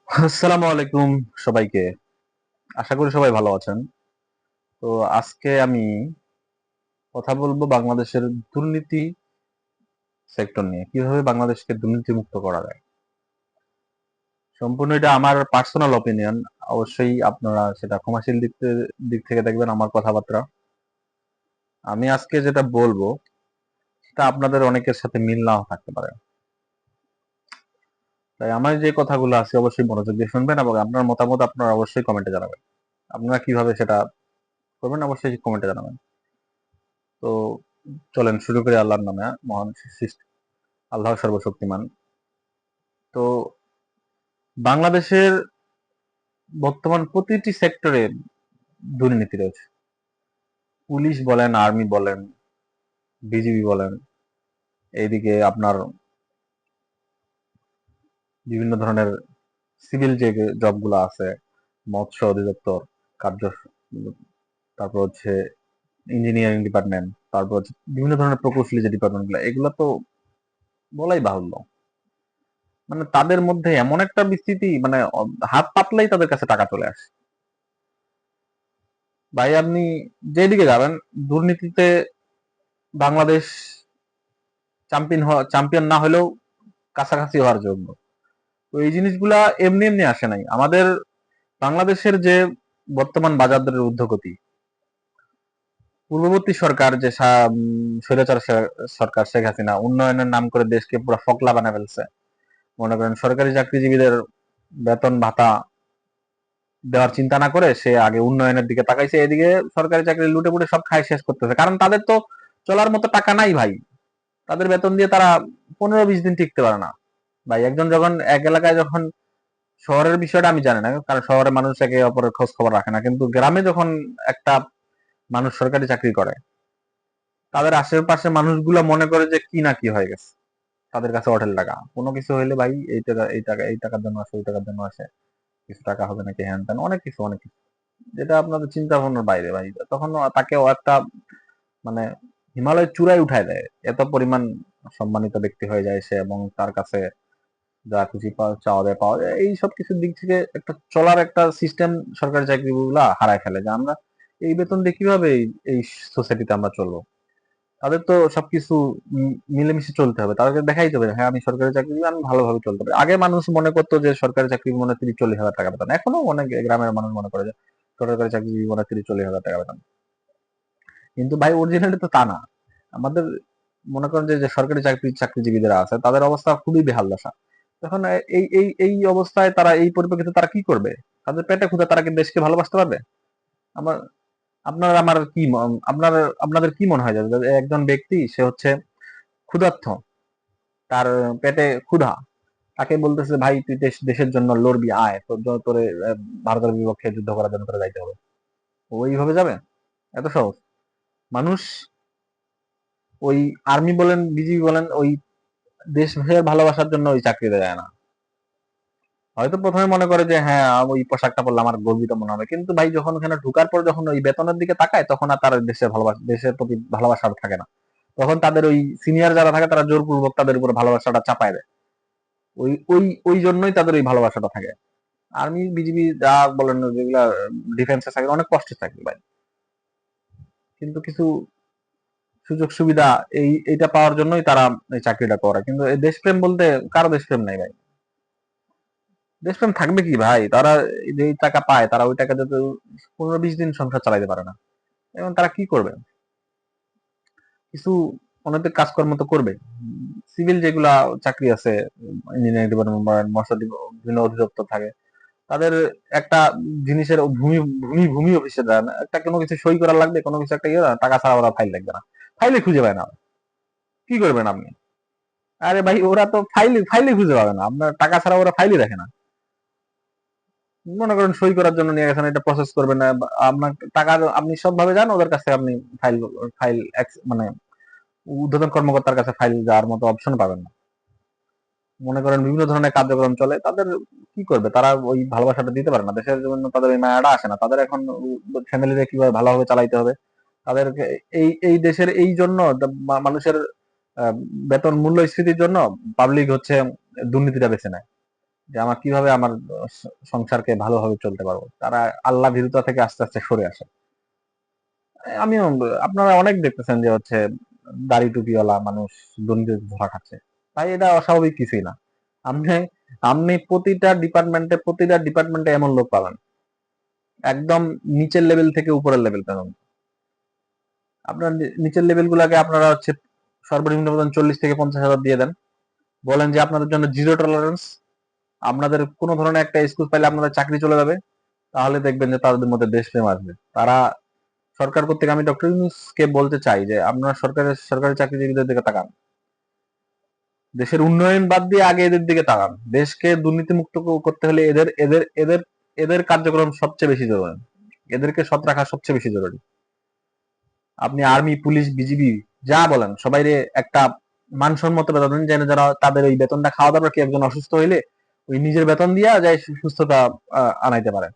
আসসালামু আলাইকুম সবাইকে। আশা করি সবাই ভালো আছেন। তো আজকে আমি কথা বলবো বাংলাদেশের দুর্নীতি সেক্টর নিয়ে। কিভাবে বাংলাদেশকে দুর্নীতিমুক্ত করা যায়। সম্পূর্ণ এটা আমার পার্সোনাল অপিনিয়ন। অবশ্যই আপনারা সেটা ক্ষমাশীল দিক থেকে দেখবেন আমার কথাবার্তা। আমি আজকে যেটা বলবো সেটা আপনাদের অনেকের সাথে মিল নাও থাকতে পারে। তাই আমার যে কথাগুলো আছে অবশ্যই মনোযোগ দিয়ে শুনবেন এবং আপনার মতামত আপনারা অবশ্যই কমেন্টে জানাবেন। আপনারা কিভাবে সেটা করবেন অবশ্যই কমেন্টে জানাবেন। তো চলেন শুরু করি আল্লাহর নামে। মহান সৃষ্টি আল্লাহ সর্বশক্তিমান। তো বাংলাদেশের বর্তমান প্রতিটি সেক্টরে দুর্নীতি রয়েছে। পুলিশ বলেন, আর্মি বলেন, বিজিবি বলেন, এইদিকে আপনার বিভিন্ন ধরনের সিভিল যে জবগুলো আছে, মৎস্য অধিদপ্তর কার্য, তারপর হচ্ছে ইঞ্জিনিয়ারিং ডিপার্টমেন্ট, তারপর হচ্ছে বিভিন্ন ধরনের প্রকৌশলী যে ডিপার্টমেন্টগুলো, এগুলো তো বলাই বাহুল্য। মানে তাদের মধ্যে এমন একটা বিস্তৃতি, মানে হাত পাতলেই তাদের কাছে টাকা চলে আসে। ভাই আপনি যেদিকে যাবেন দুর্নীতিতে বাংলাদেশ চ্যাম্পিয়ন না হলেও কাছাকাছি হওয়ার যোগ্য। তো এই জিনিসগুলা এমনি এমনি আসে নাই। আমাদের বাংলাদেশের যে বর্তমান বাজার দরের ঊর্ধ্বগতি, পূর্ববর্তী সরকার যে স্বৈরাচার সরকার শেখ হাসিনা উন্নয়নের নাম করে দেশকে পুরো ফকলা বানায় ফেলছে। মনে করেন সরকারি চাকরিজীবীদের বেতন ভাতা দেওয়ার চিন্তা না করে সে আগে উন্নয়নের দিকে তাকাইছে, এদিকে সরকারি চাকরি লুটে পুটে সব খাই শেষ করতেছে। কারণ তাদের তো চলার মতো টাকা নাই ভাই। তাদের বেতন দিয়ে তারা 15-20 দিন টিকতে পারে না ভাই। একজন যখন এক এলাকায় যখন, শহরের বিষয়টা আমি জানি না কারণ শহরে মানুষ একে অপরের খোঁজ খবর রাখে না, কিন্তু গ্রামে যখন একটা মানুষ সরকারি চাকরি করে তাদের আশেপাশে মানুষগুলো মনে করে যে কি না কি হয়ে গেছে, তাদের কাছে অঢেল টাকা। কোনো কিছু হইলে ভাই এই টাকার জন্য আসে, ওই টাকার জন্য আসে, কিছু টাকা হবে নাকি, হ্যান ত্যান অনেক কিছু অনেক কিছু, যেটা আপনাদের চিন্তা ভাবনার বাইরে ভাই। তখন তাকেও একটা মানে হিমালয়ের চূড়ায় উঠায় দেয়, এত পরিমাণ সম্মানিত ব্যক্তি হয়ে যায় সে, এবং তার কাছে যা খুশি চাওয়া যায় পাওয়া যায়। এই সব কিছুর দিক থেকে একটা চলার একটা সিস্টেম সরকারি চাকরিগুলা হারায় ফেলে, যে আমরা এই বেতন দিয়ে কিভাবে এই সোসাইটিতে আমরা চলবো। তাদের তো সবকিছু মিলেমিশে চলতে হবে, তাদেরকে দেখাইতে হবে হ্যাঁ আমি সরকারি চাকরি, আমি ভালোভাবে চলতে পারি। আগে মানুষ মনে করতো যে সরকারি চাকরি মনে 30-40 হাজার টাকা বেতন, এখনো অনেক গ্রামের মানুষ মনে করে যে সরকারি চাকরি মনে 30-40 হাজার টাকা বেতন, কিন্তু ভাই অরিজিনালি তো তা না। আমাদের মনে করেন যে সরকারি চাকরিজীবীরা আছে তাদের অবস্থা খুবই বেহাল দশা। তখন এই অবস্থায় তারা এই পরিপ্রেক্ষিতে তারা কি করবে? তাদের পেটে ক্ষুধা, তারা কি দেশকে ভালোবাসতে পারবে? আমার আপনার আমার কি আপনাদের কি মনে হয় যে একজন ব্যক্তি সে হচ্ছে ক্ষুধার্ত, তার পেটে ক্ষুধা, তাকে বলতেছে ভাই তুই দেশের জন্য লড়বি, আয় তোরে ভারতের বিপক্ষে যুদ্ধ করার জন্য তোরে যাইতে হবে, ওইভাবে যাবে? এত সহজ? মানুষ ওই আর্মি বলেন বিজিবি বলেন ওই দেশের ভালোবাসার জন্য ওই চাকরিতে যায় না। হয়তো প্রথমে মনে করে যে হ্যাঁ ওই পোশাকটা পরলে আমার গর্বিত মনে হবে, কিন্তু ভাই যখন ওখানে ঢুকার পর যখন ওই বেতনের দিকে তাকায় তখন আর তার দেশের প্রতি ভালোবাসা আর থাকে না। তখন তাদের ওই সিনিয়র যারা থাকে তারা জোরপূর্বক তাদের উপর ভালোবাসাটা চাপায় দেয়। ওই ওই ওই জন্যই তাদের ওই ভালোবাসাটা থাকে। আর্মি বিজিবি যা বলেন যেগুলা ডিফেন্সে চাকরি অনেক কষ্টের চাকরি ভাই, কিন্তু কিছু সুযোগ সুবিধা এইটা পাওয়ার জন্যই তারা এই চাকরিটা করে। কিন্তু এই দেশপ্রেম বলতে কারো দেশপ্রেম নাই ভাই। দেশপ্রেম থাকবে কি ভাই, তারা যে টাকা পায় তারা ওই টাকা দিয়ে 15-20 দিন সংসার চালাইতে পারে না, এবং তারা কি করবে? কিছু অনৈতিক কাজকর্ম তো করবে। সিভিল যেগুলা চাকরি আছে, ইঞ্জিনিয়ারিং ডিপার্টমেন্ট বলেন, বিভিন্ন অধিদপ্তর থাকে, তাদের একটা জিনিসের ভূমি ভূমি অফিসে দেন একটা কোনো কিছু সই করা লাগবে, কোনো কিছু একটা টাকা ছাড়া ওরা ফাইল লাগবে না, ফাইলে খুঁজে পায় না। কি করবেন আপনি? আরে ভাই ওরা তো ফাইলে খুঁজে পাবে না, আপনার টাকা ছাড়া ওরা ফাইলই দেখে না। মনে করেন সই করার জন্য নিয়ে গেছেন, এটা প্রসেস করবে না, আপনার টাকা আপনি সবভাবে যান ওদের কাছে, আপনি ফাইল ফাইল মানে ঊর্ধ্বতন কর্মকর্তার কাছে ফাইল যাওয়ার মতো অপশন পাবেন না। মনে করেন বিভিন্ন ধরনের কার্যক্রম চলে, তাদের কি করবে? তারা ওই ভালোবাসাটা দিতে পারে না, দেশের জন্য তাদের ওই মায়াটা আসে না। তাদের এখন ফ্যামিলিতে কিভাবে ভালোভাবে চালাইতে হবে, তাদেরকে এই দেশের এই জন্য মানুষের বেতন মূল্যস্ফীতির জন্য পাবলিক হচ্ছে দুর্নীতিটা বেছে নেয়। যে আমার কিভাবে আমার সংসারকে ভালোভাবে চলতে পারবো। তারা আল্লাহ ভীরুতা থেকে আস্তে আস্তে সরে আসে। আমিও, আপনারা অনেক দেখতেছেন যে হচ্ছে দাড়ি টুপিওয়ালা মানুষ দুর্নীতিতে ধরা খাচ্ছে। তাই এটা অস্বাভাবিক কিছুই না। আপনি আপনি প্রতিটা ডিপার্টমেন্টে এমন লোক পাবেন, একদম নিচের লেভেল থেকে উপরের লেভেল পর্যন্ত। আপনার নিচের লেভেল গুলাকে আপনারা হচ্ছে সর্বনিম্ন বেতন 40 থেকে 50 হাজার দিয়ে দেন, বলেন যে আপনাদের জন্য জিরো টলারেন্স, আপনাদের কোনো ধরনের একটা এক্সকিউজ পাইলে আপনাদের চাকরি চলে যাবে, তাহলে দেখবেন যে তাদের মধ্যে দেশপ্রেম আসবে। তারা সরকার কর্তৃক, আমি ডক্টর ইউনূসকে বলতে চাই যে আপনারা সরকারি চাকরিজীবীদের দিকে তাকান। দেশের উন্নয়ন বাদ দিয়ে আগে এদের দিকে তাকান। দেশকে দুর্নীতিমুক্ত করতে হলে এদের এদের এদের এদের কার্যক্রম সবচেয়ে বেশি জরুরি। এদেরকে সৎ রাখা সবচেয়ে বেশি জরুরি। আপনি আর্মি, পুলিশ, বিজিবি যা বলেন সবাই একটা মানসম্মত বেতন দিন, যেন যারা তাদের ওই বেতনটা খাওয়া দাওয়া, কি একজন অসুস্থ হইলে ওই নিজের বেতন দিয়া যায় সুস্থতা আনাইতে পারে।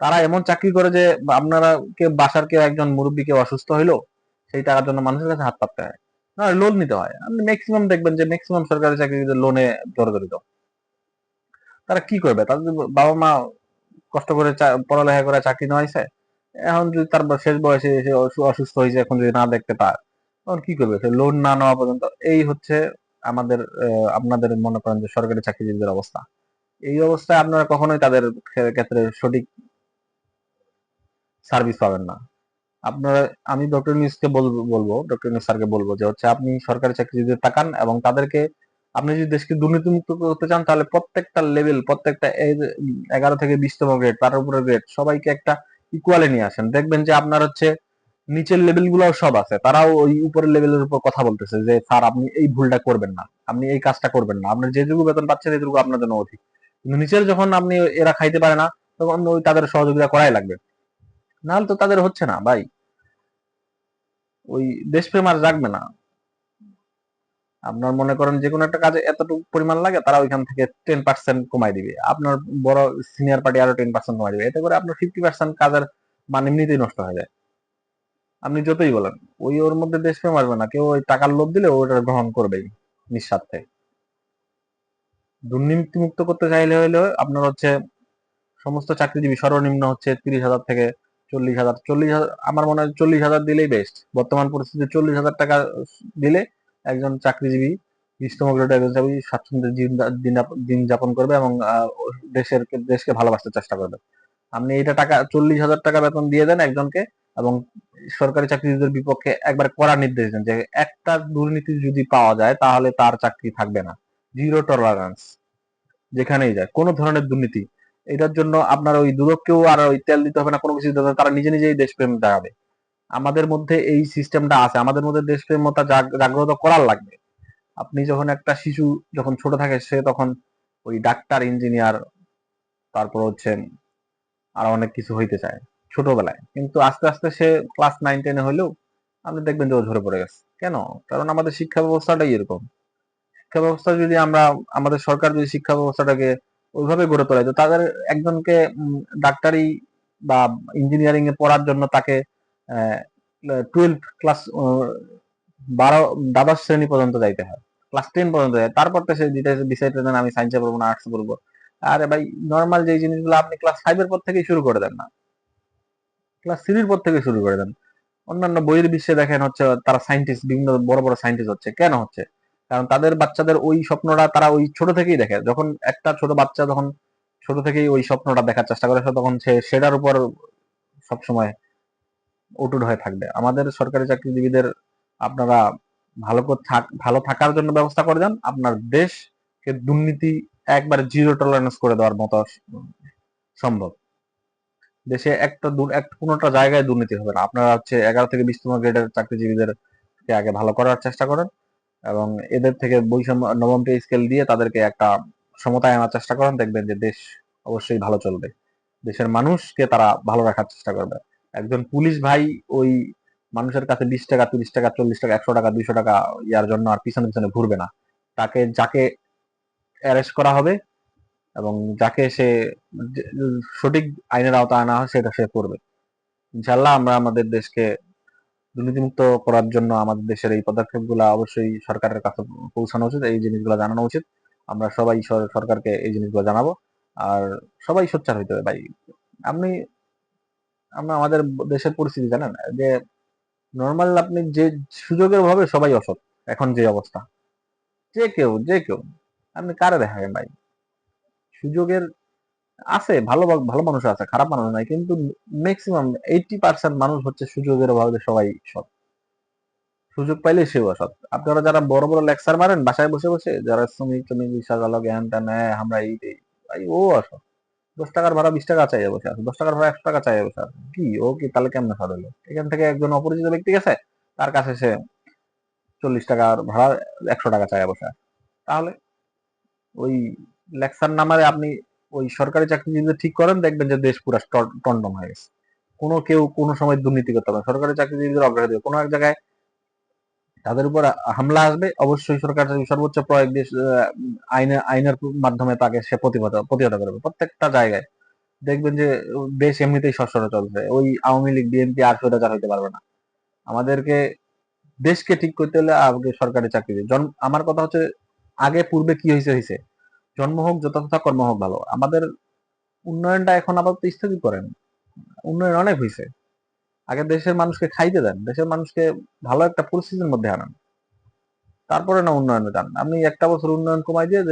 তারা এমন চাকরি করে যে আপনারা বাসার কেউ একজন মুরব্বী কেউ অসুস্থ হইলো, সেই টাকার জন্য মানুষের কাছে হাত পাততে হয়, না লোন নিতে হয়। আপনি ম্যাক্সিমাম দেখবেন যে ম্যাক্সিমাম সরকারি চাকরিতে লোনে জর্জরিত। তারা কি করবে? তাদের বাবা মা কষ্ট করে পড়ালেখা করে চাকরি নেওয়াইছে, এখন যদি তার শেষ বয়সে এসে অসুস্থ হয়েছে, এখন যদি না দেখতে পায়, তখন কি করবে? সে লোন না নেওয়া পর্যন্ত। এই হচ্ছে আমাদের আপনাদের মনে করেন যে সরকারি চাকরিজীবীদের অবস্থা। এই অবস্থায় আপনারা কখনোই তাদের ক্ষেত্রে সঠিক সার্ভিস পাবেন না। আপনারা, আমি ডক্টর ইউনূসকে বলবো, ডক্টর ইউনূস স্যারকে বলবো যে হচ্ছে আপনি সরকারি চাকরিজীবীদের তাকান এবং তাদেরকে, আপনি যদি দেশকে দুর্নীতিমুক্ত করতে চান, তাহলে প্রত্যেকটা লেভেল, প্রত্যেকটা 11 থেকে 20তম গ্রেড, তার উপরে গ্রেড, সবাইকে একটা ইকুয়ালে নিয়ে আসেন। দেখবেন যে আপনার হচ্ছে নিচের লেভেল গুলাও সব আছে, তারাও ওই উপরের লেভেলের উপর কথা বলতেছে যে স্যার আপনি এই ভুলটা করবেন না, আপনি এই কাজটা করবেন না, আপনার যেটুকু বেতন পাচ্ছেন এটুকু আপনার জন্য অধিক। কিন্তু নিচের যখন আপনি এরা খাইতে পারে না, তখন ওই তাদের সহযোগিতা করাই লাগবে, নাহলে তো তাদের হচ্ছে না ভাই। ওই দেশপ্রেম আর জাগবে না। আপনার মনে করেন যে কোনো একটা কাজে এতটুকু পরিমাণ লাগে, তারা ওইখান থেকে 10% কমাই দিবে, আপনার বড় সিনিয়র পার্টি আরো 10% কমাই দিবে, এতে করে আপনার 50% কাজের মান এমনিতেই নষ্ট হয়ে যায়। আপনি যতই বলেন, ওর মধ্যে দেশপ্রেম আসবে না। কেউ ওই টাকার লোভ দিলে ওটা গ্রহণ করবেই নিঃস্বার্থে। দুর্নীতি মুক্ত করতে চাইলে হইলে আপনার হচ্ছে সমস্ত চাকরিজীবী সর্বনিম্ন হচ্ছে 30,000 থেকে 40,000, 40,000, আমার মনে হয় 40,000 দিলেই বেস্ট। বর্তমান পরিস্থিতিতে 40,000 টাকা দিলে একজন চাকরিজীবী, 20তম গ্রেডের একজন চাকরিজীবী স্বাচ্ছন্দ্যে দিন যাপন করবে এবং দেশকে ভালোবাসতে চেষ্টা করবে। আপনি এটা 40,000 টাকা বেতন দিয়ে দেন একজনকে, এবং সরকারি চাকরিজীবীদের বিপক্ষে একবার কড়া নির্দেশ দেন যে একটা দুর্নীতি যদি পাওয়া যায় তাহলে তার চাকরি থাকবে না, জিরো টলারেন্স, যেখানেই যায় কোনো ধরনের দুর্নীতি। এটার জন্য আপনার ওই দুদককেও আর ওই তেল দিতে হবে না, কোনো কিছু দিতে হবে না, তারা নিজে নিজেই দেশপ্রেম দেখাবে। আমাদের মধ্যে এই সিস্টেমটা আছে, আমাদের মধ্যে দেশপ্রেমতা জাগ্রত করার লাগবে। আপনি যখন একটা শিশু যখন ছোট থাকে, সে তখন ওই ডাক্তার, ইঞ্জিনিয়ার, তারপর হচ্ছে আর অনেক কিছু হইতে চায় ছোটবেলায়, কিন্তু আস্তে আস্তে সে ক্লাস 9-10 হলেও আপনি দেখবেন যে ও ঝরে পড়ে গেছে। কেন? কারণ আমাদের শিক্ষা ব্যবস্থাটাই এরকম। শিক্ষা ব্যবস্থা যদি আমরা, আমাদের সরকার যদি শিক্ষা ব্যবস্থাটাকে ওইভাবে গড়ে তোলে, তো তাদের একজনকে ডাক্তারি বা ইঞ্জিনিয়ারিং এ পড়ার জন্য তাকে 12 ক্লাস, 12 দ্বাদশ শ্রেণী পর্যন্ত যাইতে হয়, ক্লাস 10 পর্যন্ত যায়, তারপর তো সে ডিসাইড করেন আমি সায়েন্সে পড়বো না আর্টসে পড়বো। আরে ভাই, নর্মাল যে জিনিসগুলো আপনি ক্লাস 5 এর পর থেকেই শুরু করে দেন না, ক্লাস 3 পর থেকে শুরু করে দেন। অন্যান্য বইয়ের বিশ্বে দেখেন হচ্ছে তারা সায়েন্টিস্ট, বিভিন্ন বড় বড় সায়েন্টিস্ট হচ্ছে, কেন হচ্ছে? কারণ তাদের বাচ্চাদের ওই স্বপ্নটা তারা ওই ছোট থেকেই দেখে। যখন একটা ছোট বাচ্চা যখন ছোট থেকেই ওই স্বপ্নটা দেখার চেষ্টা করে, তখন সে সেটার উপর সবসময় অটুট হয়ে থাকবে। আমাদের সরকারি চাকরিজীবীদের আপনারা ভালো থাকার জন্য ব্যবস্থা করে দেন, আপনার দেশকে দুর্নীতি একবারে জিরো টলারেন্স করে দেওয়ার মতো সম্ভব। দেশে কোনোটা জায়গায় দুর্নীতি হবে না। আপনারা হচ্ছে 11 থেকে 20তম গ্রেডের চাকরিজীবীদেরকে আগে ভালো করার চেষ্টা করেন এবং এদের থেকে বৈষম্য, নবম পে স্কেল দিয়ে তাদেরকে একটা সমতায় আনার চেষ্টা করেন, দেখবেন যে দেশ অবশ্যই ভালো চলবে। দেশের মানুষকে তারা ভালো রাখার চেষ্টা করবে। একজন পুলিশ ভাই ওই মানুষের কাছে 20 টাকা, 30 টাকা, 40 টাকা, 100 টাকা, 200 টাকা ইয়ার জন্য আর পিছনে পিছনে ঘুরবে না। যাকে অ্যারেস্ট করা হবে এবং যাকে সে সঠিক আইনের আওতায় আনা হয় সেটা সে করবে। ইনশাল্লাহ আমরা আমাদের দেশকে দুর্নীতিমুক্ত করার জন্য আমাদের দেশের এই পদক্ষেপগুলো অবশ্যই সরকারের কাছে পৌঁছানো উচিত, এই জিনিসগুলো জানানো উচিত। আমরা সবাই সরকারকে এই জিনিসগুলো জানাবো। আর সবাই সোচ্চার হইতে হবে ভাই। আপনি আমরা আমাদের দেশের পরিস্থিতি জানেন যে নর্মাল আপনি যে সুযোগের অভাবে সবাই অসৎ। এখন যে অবস্থা, যে কেউ আপনি কারে দেখাবেন ভাই? সুযোগের আছে, ভালো ভালো মানুষ আছে, খারাপ মানুষ নাই, কিন্তু ম্যাক্সিমাম 80% মানুষ হচ্ছে সুযোগের অভাবে সবাই সৎ। সুযোগ পাইলে সেও অসৎ। আপনারা যারা বড় বড় লেকচার মারেন বাসায় বসে বসে, যারা শ্রমিক টমিক রিক্সা চালক জ্ঞান ত্যান আমরা এই ভাই ও অসৎ। 10 টাকার ভাড়া 20 টাকা চাইয়া বসে আছে, 10 টাকার ভাড়া 100 টাকা চাইয়া বসে আছে, কি ও কি তাহলে কেমনে সৎ হলো? এখান থেকে একজন অপরিচিত ব্যক্তি গেছে, তার কাছে সে 40 টাকার ভাড়া 100 টাকা চাইয়া বসে আছে। তাহলে ওই লেকচার নামারে আপনি ওই সরকারি চাকরি যদি ঠিক করেন, দেখবেন যে দেশ পুরা টন্ডন হয়ে গেছে। কেউ কোনো সময় দুর্নীতি করতে পারে, সরকারি চাকরিজীবীদের অগ্রাধিকার দেবে। কোনো এক জায়গায় তাদের উপর হামলা আসবে, অবশ্যই সরকার সর্বোচ্চ প্রয়োগ দিয়ে আইনের মাধ্যমে তাকে সে প্রতিহত করবে। প্রত্যেকটা জায়গায় দেখবেন যে দেশ এমনিতেই সচ্ছল চলছে, ওই আওয়ামী লীগ বিএনপি আর স্বৈরাচার হইতে পারবে না। আমাদেরকে দেশকে ঠিক করতে হলে আগে সরকারি চাকরি আমার কথা হচ্ছে, আগে পূর্বে কি হয়েছে, জন্ম হোক যথাযথ, কর্ম হোক ভালো। আমাদের উন্নয়নটা এখন আপাতত স্থগিত করেন। উন্নয়ন অনেক হয়েছে, আগে দেশের মানুষকে খাইতে দেন, দেশের মানুষকে ভালো একটা পরিস্থিতির মধ্যে আনেন, তারপরে না উন্নয়নে যান। আপনি একটা বছর উন্নয়ন কমাই দিয়ে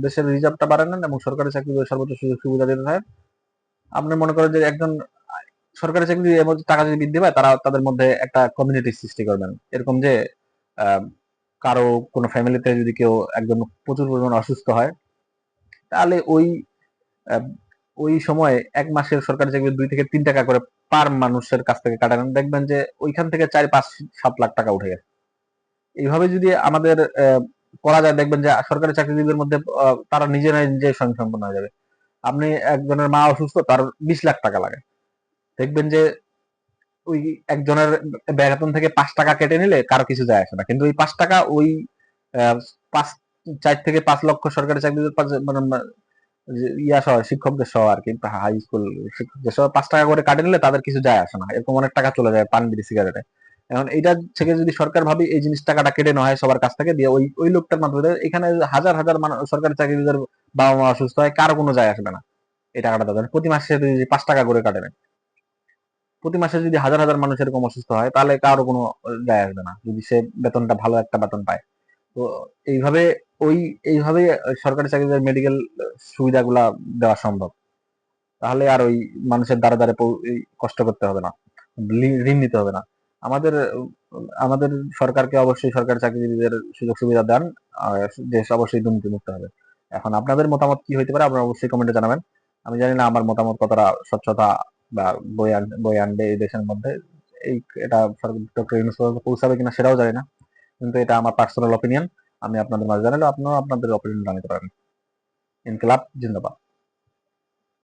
দেশের রিজার্ভটা বাড়ায় নেন এবং সরকারি চাকরি সর্বোচ্চ সুযোগ সুবিধা দিতে থাকেন। আপনি মনে করেন যে একজন সরকারি চাকরি এর মধ্যে টাকা যদি বৃদ্ধি পায়, তারা তাদের মধ্যে একটা কমিউনিটি সৃষ্টি করবেন, এরকম যে আহ, কারো কোনো ফ্যামিলিতে যদি কেউ একজন প্রচুর পরিমাণে অসুস্থ হয়, তাহলে আহ, ওই সময় 1 মাসের সরকারি চাকরি 2 থেকে 3 টাকা করে পার মানুষের কাছ থেকে কাটানো, দেখবেন যে ওইখান থেকে 4, 5, 7 লাখ টাকা উঠে গেছে। এইভাবে যদি আমাদের করা যায়, দেখবেন যে সরকারি চাকরিজীবীদের মধ্যে তারা নিজেরাই নিজে স্বয়ংসম্পূর্ণ হয়ে যাবে। আপনি একজনের মা অসুস্থ, তার 20 লাখ টাকা লাগে, দেখবেন যে ওই একজনের বেতন থেকে 5 টাকা কেটে নিলে কারো কিছু যায় আসে না, কিন্তু ওই 5 টাকা ওই আহ, পাঁচ 4 থেকে 5 লক্ষ সরকারি চাকরিজীবীদের মানে ইয়া সহ শিক্ষকদের সহ আর কি, হাই স্কুল শিক্ষকদের সহ 5 টাকা করে কাটে নিলে তাদের কিছু যায় আসে না, এরকম অনেক টাকা চলে যায় পান বিড়ি সিগারেটে। এখন এইটা থেকে যদি সরকার ভাবে এই জিনিস টাকাটা কেটে নেওয়া হয় সবার কাছ থেকে দিয়ে ওই ওই লোকটার মাধ্যমে, এখানে হাজার হাজার সরকারি চাকরিজীবীদের বাবা মা অসুস্থ হয়, কারো কোনো যায় আসবে না। এই টাকাটা দেবেন প্রতি মাসে যদি 5 টাকা করে কাটে নেন, প্রতি মাসে যদি হাজার হাজার মানুষ এরকম অসুস্থ হয়, তাহলে কারো কোনো যায় আসবে না, যদি সে বেতনটা ভালো একটা বেতন পায়। তো এইভাবে ওই এইভাবে সরকারি চাকরিদের মেডিকেল সুবিধাগুলা দেওয়া সম্ভব। তাহলে আর ওই মানুষের দ্বারা দ্বারে কষ্ট করতে হবে না, ঋণ নিতে হবে না। আমাদের আমাদের সরকারকে অবশ্যই সরকারি চাকরিজীবীদের সুযোগ সুবিধা দেন, আর দেশ অবশ্যই দুর্নীতি মুক্ত হবে। এখন আপনাদের মতামত কি হইতে পারে আপনারা অবশ্যই কমেন্টে জানাবেন। আমি জানি না আমার মতামত কতটা স্বচ্ছতা বা বই আনবে এই দেশের মধ্যে, এই এটা ডক্টর ইউনূস পর্যন্ত পৌঁছাবে কিনা সেটাও জানি না, কিন্তু এটা আমার পার্সোনাল অপিনিয়ন। আমি আপনাদের মাঝে জানালে আপনারা আপনাদের অপিনিয়ন জানাতে পারেন। ইনকিলাব জিন্দাবাদ।